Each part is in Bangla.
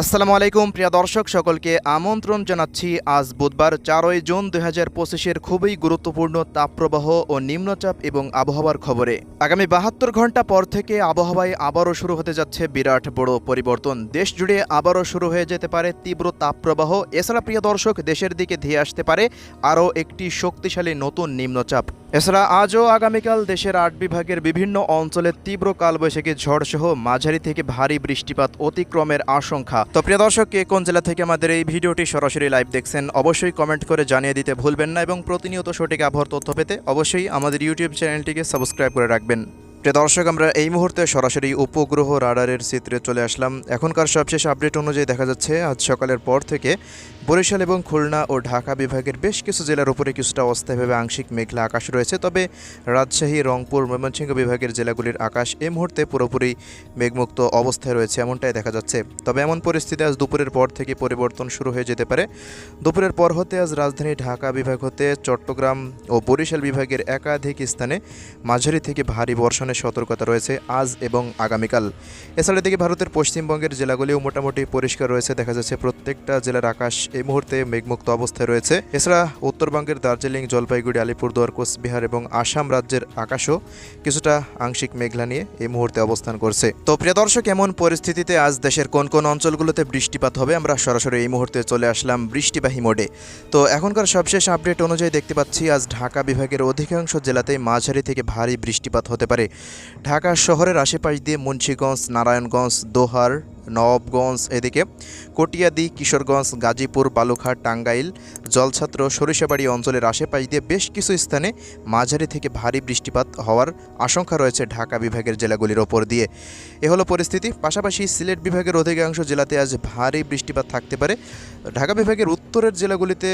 আসসালামু আলাইকুম প্রিয় দর্শক সকলকে আমন্ত্রণ জানাচ্ছি আজ বুধবার 4 জুন 2025-এর খুবই গুরুত্বপূর্ণ তাপপ্রবাহ ও নিম্নচাপ এবং আবহাওয়ার খবরে। আগামী 72 ঘন্টা পর থেকে আবহাওয়ায় আবারও শুরু হতে যাচ্ছে বিরাট বড় পরিবর্তন। দেশ জুড়ে আবারও শুরু হয়ে যেতে পারে তীব্র তাপপ্রবাহ। এছাড়া প্রিয় দর্শক দেশের দিকে ধেয়ে আসতে পারে আরও একটি শক্তিশালী নতুন নিম্নচাপ। এছাড়া আজও আগামীকাল দেশের 8 বিভাগের বিভিন্ন অঞ্চলে তীব্র কালবৈশাখী ঝড়সহ মাঝারি থেকে ভারী বৃষ্টিপাত অতিক্রমের আশঙ্কা। তো প্রিয় দর্শক, কে কোন জেলা থেকে আমাদের এই ভিডিওটি সরাসরি লাইভ দেখছেন অবশ্যই কমেন্ট করে জানিয়ে দিতে ভুলবেন না এবং প্রতিনিয়ত সঠিক আবহাওয়ার তথ্য পেতে অবশ্যই আমাদের ইউটিউব চ্যানেলটিকে সাবস্ক্রাইব করে রাখবেন। প্রিয় দর্শক, আমরা এই মুহূর্তে সরাসরি উপগ্রহ রাডারের চিত্রে চলে আসলাম। এখনকার সবশেষ আপডেট অনুযায়ী দেখা যাচ্ছে আজ সকালের পর থেকে বরিশাল এবং খুলনা ও ঢাকা বিভাগের বেশ কিছু জেলার উপরে কিছুটা অস্থায়ীভাবে আংশিক মেঘলা আকাশ রয়েছে। তবে রাজশাহী, রংপুর, ময়মনসিংহ বিভাগের জেলাগুলির আকাশ এই মুহূর্তে পুরোপুরি মেঘমুক্ত অবস্থায় রয়েছে, এমনটাই দেখা যাচ্ছে। তবে এমন পরিস্থিতি আজ দুপুরের পর থেকে পরিবর্তন শুরু হয়ে যেতে পারে। দুপুরের পর হতে আজ রাজধানী ঢাকা বিভাগ হতে চট্টগ্রাম ও বরিশাল বিভাগের একাধিক স্থানে মাঝারি থেকে ভারী বর্ষণের সতর্কতা রয়েছে আজ এবং আগামীকাল। এছাড়া দিকে ভারতের পশ্চিমবঙ্গের জেলাগুলিও মোটামুটি পরিষ্কার রয়েছে, দেখা যাচ্ছে প্রত্যেকটা জেলার আকাশ এই মুহূর্তে মেঘমুক্ত অবস্থায় রয়েছে। এছাড়া উত্তরবঙ্গের দার্জিলিং, জলপাইগুড়ি, আলিপুরদুয়ার, কোচবিহার এবং আসাম রাজ্যের আকাশও কিছুটা আংশিক মেঘলা নিয়ে এই মুহূর্তে অবস্থান করছে। তো প্রিয় দর্শক, এমন পরিস্থিতিতে আজ দেশের কোন কোন অঞ্চলগুলোতে বৃষ্টিপাত হবে আমরা সরাসরি এই মুহূর্তে চলে আসলাম বৃষ্টিবাহী মোডে। তো এখনকার সবশেষ আপডেট অনুযায়ী দেখতে পাচ্ছি আজ ঢাকা বিভাগের অধিকাংশ জেলাতেই মাঝারি থেকে ভারী বৃষ্টিপাত হতে পারে। ঢাকা শহরের আশেপাশ দিয়ে মুন্সিগঞ্জ, নারায়ণগঞ্জ, দোহার, নবাবগঞ্জ, এদিকে কটিয়াদি, কিশোরগঞ্জ, গাজীপুর, বালুঘাট, টাঙ্গাইল, জলছাত্র, সরিষাবাড়ি অঞ্চলের আশেপাশ দিয়ে বেশ কিছু স্থানে মাঝারি থেকে ভারী বৃষ্টিপাত হওয়ার আশঙ্কা রয়েছে ঢাকা বিভাগের জেলাগুলির ওপর দিয়ে। এ হলো পরিস্থিতি। পাশাপাশি সিলেট বিভাগের অধিকাংশ জেলাতে আজ ভারী বৃষ্টিপাত থাকতে পারে। ঢাকা বিভাগের উত্তরের জেলাগুলিতে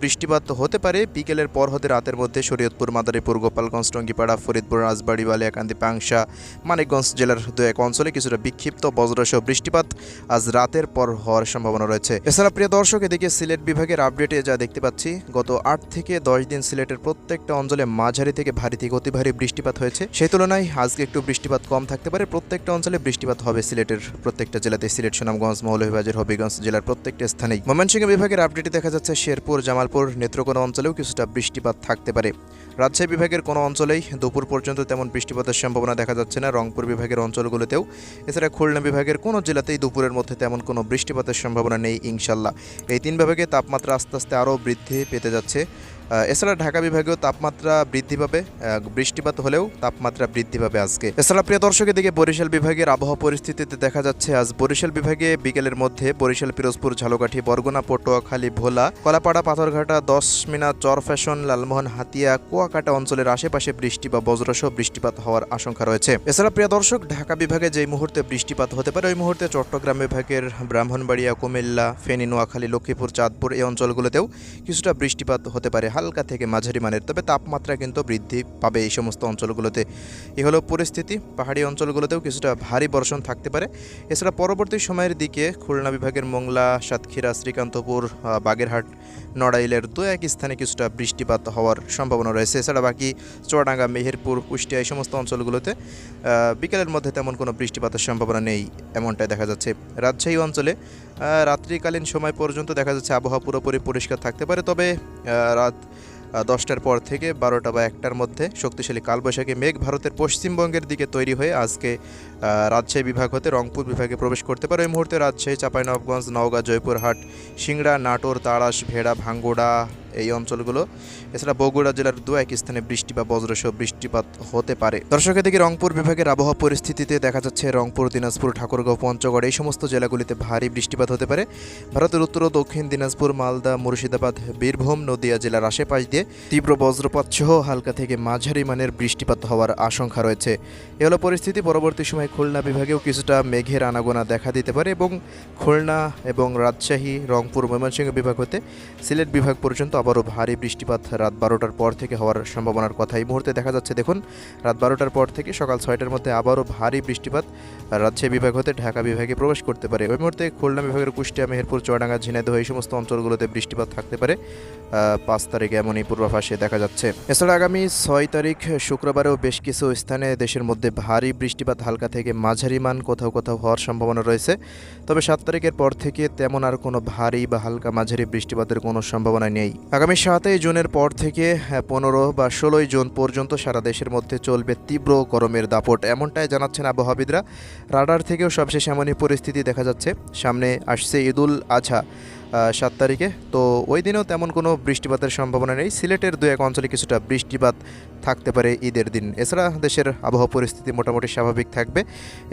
বৃষ্টিপাত হতে পারে বিকেলের পর হতে রাতের মধ্যে শরীয়তপুর, মাদারীপুর, গোপালগঞ্জ, টঙ্গিপাড়া, ফরিদপুর, রাজবাড়ী, বালিয়াকান্দি, পাংশা, মানিকগঞ্জ জেলার দু এক অঞ্চলে কিছুটা বিক্ষিপ্ত বজ্রসহ বৃষ্টিপাত আজ রাতের পর হওয়ার সম্ভাবনা রয়েছে। এছাড়া প্রিয় দর্শক, এদিকে সিলেট বিভাগের আপডেটে যা দেখতে পাচ্ছি গত 8 থেকে 10 দিন সিলেটের প্রত্যেকটা অঞ্চলে মাঝারি থেকে ভারী থেকে অতি ভারী বৃষ্টিপাত হয়েছে। সেই তুলনায় আজকে একটু বৃষ্টিপাত কম থাকতে পারে। প্রত্যেকটা অঞ্চলে বৃষ্টিপাত হবে সিলেটের প্রত্যেকটা জেলাতে। সিলেট, সুনামগঞ্জ, মৌলভীবাজার, হবিগঞ্জ জেলার প্রত্যেকটা স্থানেই। ময়মনসিংহ বিভাগের আপডেটে দেখা যাচ্ছে শেরপুর, জামালপুর, নেত্রকোনা অঞ্চলেও কিছুটা বৃষ্টিপাত থাকতে পারে। রাজশাহী বিভাগের কোনো অঞ্চলেই দুপুর পর্যন্ত তেমন বৃষ্টিপাতের সম্ভাবনা দেখা যাচ্ছে না, রংপুর বিভাগের অঞ্চলগুলোতেও। এছাড়া খুলনা বিভাগের কোনো জেলাতেই দুপুরের মধ্যে তেমন কোনো বৃষ্টিপাতের সম্ভাবনা নেই ইনশাল্লাহ। এই 3 বিভাগে তাপমাত্রা আস্তে আস্তে আরও বৃদ্ধি পেতে যাচ্ছে। এছাড়া ঢাকা বিভাগেও তাপমাত্রা বৃদ্ধি পাবে, বৃষ্টিপাত হলেও তাপমাত্রা বৃদ্ধি পাবে আজকে। এছাড়া প্রিয় দর্শকের দিকে বরিশাল বিভাগের আবহাওয়া পরিস্থিতিতে দেখা যাচ্ছে আজ বরিশাল বিভাগে বিকেলের মধ্যে বরিশাল, পিরোজপুর, ঝালকাঠি, বরগুনা, পটুয়াখালী, ভোলা, কলাপাড়া, পাথরঘাটা, 10 মিনা, চরফ্যাশন, লালমোহন, হাতিয়া, কুয়াকাটা অঞ্চলের আশেপাশে বৃষ্টি বা বজ্রসহ বৃষ্টিপাত হওয়ার আশঙ্কা রয়েছে। এছাড়া প্রিয় দর্শক, ঢাকা বিভাগে যেই মুহূর্তে বৃষ্টিপাত হতে পারে ওই মুহূর্তে চট্টগ্রাম বিভাগের ব্রাহ্মণবাড়িয়া, কুমিল্লা, ফেনী, নোয়াখালী, লক্ষ্মীপুর, চাঁদপুর এই অঞ্চলগুলোতেও কিছুটা বৃষ্টিপাত হতে পারে হালকা থেকে মাঝারি মানের। তবে তাপমাত্রা কিন্তু বৃদ্ধি পাবে এই সমস্ত অঞ্চলগুলোতে। এ হলো পরিস্থিতি। পাহাড়ি অঞ্চলগুলোতেও কিছুটা ভারী বর্ষণ থাকতে পারে। এছাড়া পরবর্তী সময়ের দিকে খুলনা বিভাগের মোংলা, সাতক্ষীরা, শ্রীকান্তপুর, বাগেরহাট, নড়াইলের দু এক স্থানে কিছুটা বৃষ্টিপাত হওয়ার সম্ভাবনা রয়েছে। এছাড়া বাকি চুয়াডাঙ্গা, মেহেরপুর, কুষ্টিয়া এই সমস্ত অঞ্চলগুলোতে বিকেলের মধ্যে তেমন কোনো বৃষ্টিপাতের সম্ভাবনা নেই এমনটাই দেখা যাচ্ছে। রাজশাহী অঞ্চলে রাত্রিকালীন সময় পর্যন্ত দেখা যাচ্ছে আবহাওয়া পুরোপুরি পরিষ্কার থাকতে পারে। তবে রাত 10টার পর থেকে 12টা বা 1টার মধ্যে শক্তিশালী কালবৈশাখী মেঘ ভারতের পশ্চিমবঙ্গের দিকে তৈরি হয়ে আজকে রাজশাহী বিভাগ হতে রংপুর বিভাগে প্রবেশ করতে পারে। এই মুহূর্তে রাজশাহী, চাঁপাইনবাবগঞ্জ, নওগাঁ, জয়পুরহাট, সিংড়া, নাটোর, তাড়াশ, ভেড়া, ভাঙ্গুড়া এই অঞ্চলগুলো। এছাড়া বগুড়া জেলার দু এক স্থানে বৃষ্টি বা বজ্রসহ বৃষ্টিপাত হতে পারে। দর্শক, এদিকে রংপুর বিভাগের আবহাওয়া পরিস্থিতিতে দেখা যাচ্ছে রংপুর, দিনাজপুর, ঠাকুরগাঁও, পঞ্চগড় এই সমস্ত জেলাগুলিতে ভারী বৃষ্টিপাত হতে পারে। ভারতের উত্তর ও দক্ষিণ দিনাজপুর, মালদা, মুর্শিদাবাদ, বীরভূম, নদিয়া জেলার আশেপাশ দিয়ে তীব্র বজ্রপাত সহ হালকা থেকে মাঝারি মানের বৃষ্টিপাত হওয়ার আশঙ্কা রয়েছে। এ হলো পরিস্থিতি। পরবর্তী সময় খুলনা বিভাগেও কিছুটা মেঘের আনাগোনা দেখা দিতে পারে এবং খুলনা এবং রাজশাহী, রংপুর, ময়মনসিংহ বিভাগ হতে সিলেট বিভাগ পর্যন্ত আবারও ভারী বৃষ্টিপাত রাত 12টার পর থেকে হওয়ার সম্ভাবনার কথা এই মুহূর্তে দেখা যাচ্ছে। দেখুন, রাত 12টার পর থেকে সকাল 6টার মধ্যে আবারও ভারী বৃষ্টিপাত রাজশাহী বিভাগ হতে ঢাকা বিভাগে প্রবেশ করতে পারে। ওই মুহূর্তে খুলনা বিভাগের কুষ্টিয়া, মেহেরপুর, চুয়াডাঙ্গা, ঝিনাইদহ এই সমস্ত অঞ্চলগুলোতে বৃষ্টিপাত থাকতে পারে 5 তারিখে, এমনই পূর্বাভাসে দেখা যাচ্ছে। এছাড়া আগামী 6 তারিখ শুক্রবারেও বেশ কিছু স্থানে দেশের মধ্যে ভারী বৃষ্টিপাত হালকা থেকে মাঝারি মান কোথাও কোথাও হওয়ার সম্ভাবনা রয়েছে। তবে 7 তারিখের পর থেকে তেমন আর কোনো ভারী বা হালকা মাঝারি বৃষ্টিপাতের কোনো সম্ভাবনা নেই। আগামী 7 জুনের পর থেকে 15 বা 16 জুন পর্যন্ত সারা দেশের মধ্যে চলবে তীব্র গরমের দাপট, এমনটাই জানাচ্ছেন আবহাওয়াবিদরা। রাডার থেকেও সবশেষে এমনই পরিস্থিতি দেখা যাচ্ছে। সামনে আসছে ঈদুল আজহা 7 তারিখে, তো ওই দিনেও তেমন কোনো বৃষ্টিপাতের সম্ভাবনা নেই। সিলেটের 2-1 অঞ্চলে কিছুটা বৃষ্টিপাত থাকতে পারে ঈদের দিন। এছাড়া দেশের আবহাওয়া পরিস্থিতি মোটামুটি স্বাভাবিক থাকবে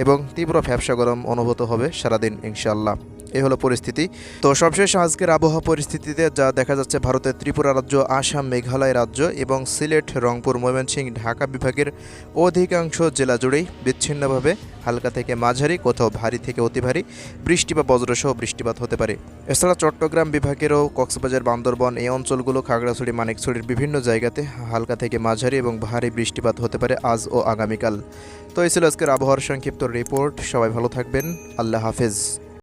এবং তীব্র ভ্যাপসা গরম অনুভূত হবে সারাদিন ইনশাআল্লাহ। এই হলো পরিস্থিতি। তো সবশেষ আজকের আবহাওয়া পরিস্থিতিতে যা দেখা যাচ্ছে, ভারতের ত্রিপুরা রাজ্য, আসাম, মেঘালয় রাজ্য এবং সিলেট, রংপুর, ময়মনসিংহ, ঢাকা বিভাগের অধিকাংশ জেলা জুড়েই বিচ্ছিন্নভাবে হালকা থেকে মাঝারি, কোথাও ভারী থেকে অতি ভারী বৃষ্টি বা বজ্রসহ বৃষ্টিপাত হতে পারে। এছাড়া চট্টগ্রাম বিভাগেরও কক্সবাজার, বান্দরবন এই অঞ্চলগুলো, খাগড়াছড়ি, মানিকছড়ির বিভিন্ন জায়গাতে হালকা থেকে মাঝারি এবং ভারী বৃষ্টিপাত হতে পারে আজ ও আগামীকাল। তো এই ছিল আজকের আবহাওয়ার সংক্ষিপ্ত রিপোর্ট। সবাই ভালো থাকবেন। আল্লাহ হাফেজ।